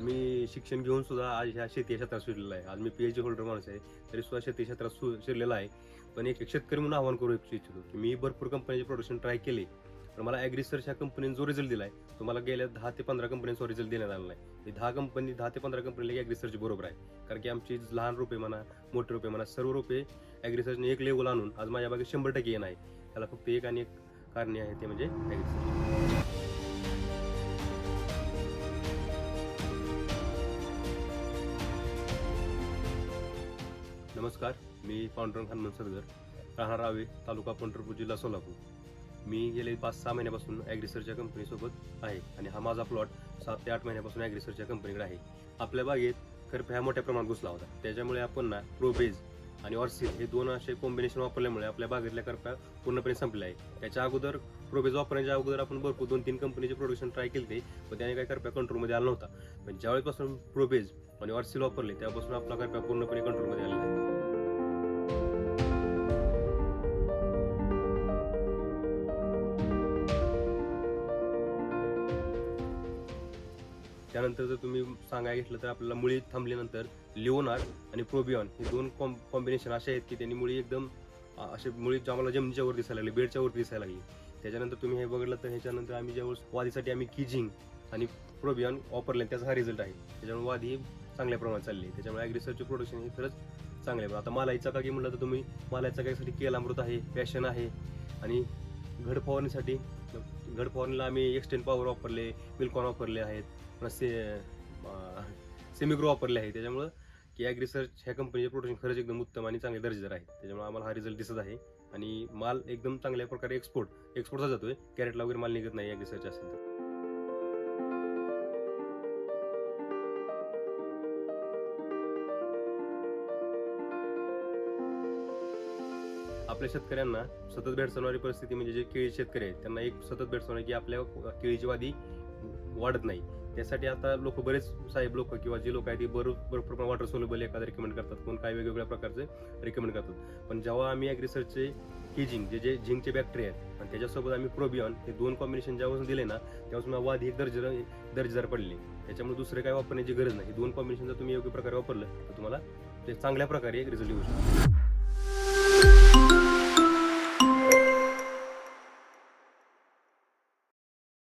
मी शिक्षण घेऊन सुद्धा आज ह्या शेती क्षेत्रात शिरलेला आहे. आज मी PhD होल्डर माणूस आहे, तरी सुद्धा शेती क्षेत्रात शिरलेला आहे. पण एक शेतकरी म्हणून आव्हान करू इच्छितो की मी भरपूर कंपनीचे प्रोडक्शन ट्राय केले, पण मला ॲग्रिसर्च ह्या कंपनीने जो रिझल्ट दिला आहे तो मला गेल्या 10 ते 15 कंपन्यांचा रिझल्ट देण्यात आला नाही. हे 10 ते 15 कंपनीला ॲग्रिसर्च बरोबर आहे, कारण की आमची लहान रोपे म्हणा, मोठे रोपे म्हणा, सर्व रोपे ॲग्रिसर्चने एक लेवल आणून आज माझ्या बागेत 100% येणं आहे. त्याला फक्त एक आणि एक कारण आहे, ते म्हणजे ॲग्रिसर्च. नमस्कार, मी पांडुरंग हनुमान सरगर, राहणार रावे, तालुका पंढरपूर, जिल्हा सोलापूर. मी गेले 5-6 महिन्यापासून ॲग्रिसर्चच्या कंपनीसोबत आहे आणि हा माझा प्लॉट 7 ते 8 महिन्यापासून ॲग्रिसर्चच्या कंपनीकडे आहे. आपल्या बागेत करप्या ह्या मोठ्या प्रमाणात घुसला होता, त्याच्यामुळे आपण ना प्रोबेज आणि ऑर्सिल हे दोन असे कॉम्बिनेशन वापरल्यामुळे आपल्या बागेतल्या करप्या पूर्णपणे संपल्या आहे. त्याच्या अगोदर प्रोबेज वापरण्याच्या अगोदर आपण भरपूर 2-3 कंपनीचे प्रोडक्शन ट्राय केले, पण त्याने काही करप्या कंट्रोलमध्ये आला नव्हता. पण ज्यावेळेपासून प्रोबेज आणि ऑर्सिल वापरले त्यापासून आपला करप्या पूर्णपणे कंट्रोलमध्ये आलेला आहे. त्यानंतर जर तुम्ही सांगायला घेतलं तर आपल्याला मुळी थांबल्यानंतर लिओनार आणि प्रोबियॉन हे दोन कॉम्बिनेशन असे आहेत की त्यांनी मुळी एकदम असे मुळी आम्हाला जमिनीच्या वर दिसायला लागली, बेडच्या वर दिसायला लागली. त्याच्यानंतर तुम्ही हे बघितलं तर ह्याच्यानंतर आम्ही ज्यावेळेस वादीसाठी आम्ही किजिंग आणि प्रोबियॉन वापरले, त्याचा हा रिझल्ट आहे. त्याच्यामुळे वादी चांगल्या प्रमाणात चालली आहे. त्याच्यामुळे ॲग्रिसर्चचे प्रोडक्शन हे खरंच चांगले आहे. आता मालाईचा काही म्हणलं तर तुम्ही मालाईचा काहीसाठी केल अमृत आहे, पॅशन आहे, आणि घड फवारणीला आम्ही एक्सटेंड पॉवर वापरले, मिल्कॉन वापरले आहेत, सेमिग्रो वापरले आहे. त्याच्यामुळं की ॲग्रिसर्च ह्या कंपनीचे प्रोडक्शन खरंच एकदम उत्तम आणि चांगले दर्जेदार आहे. त्याच्यामुळे आम्हाला हा रिझल्ट दिसत आहे आणि माल एकदम चांगल्या प्रकारे एक्सपोर्टचा जातोय. कॅरेटला वगैरे माल निघत नाही ॲग्रिसर्च असेल तर. आपल्या शेतकऱ्यांना सतत भेडसावणारी परिस्थिती म्हणजे जे केळी शेतकरी आहेत त्यांना एक सतत भेडसावणार की आपल्या केळीची वादी वाढत नाही. त्यासाठी आता लोक साहेब किंवा जे लोक आहेत ते भरपूर प्रमाणात वॉटर सोल्युबल एखादं रिकमेंड करतात, कोण काय वेगवेगळ्या प्रकारचे रिकमेंड करतात. पण जेव्हा आम्ही ॲग्रिसर्चचे किजिंग जे झिंकचे बॅक्टेरिया आहेत आणि त्याच्यासोबत आम्ही प्रोबियॉन हे दोन कॉम्बिनेशन ज्यापासून दिले ना, त्यापासून वादी एक दर्जेदार पडले. त्याच्यामुळे दुसरे काय वापरण्याची गरज नाही. हे दोन कॉम्बिनेशन जर तुम्ही योग्य प्रकारे वापरलं तर तुम्हाला ते चांगल्या प्रकारे एक रिझल्ट येऊ शकतो.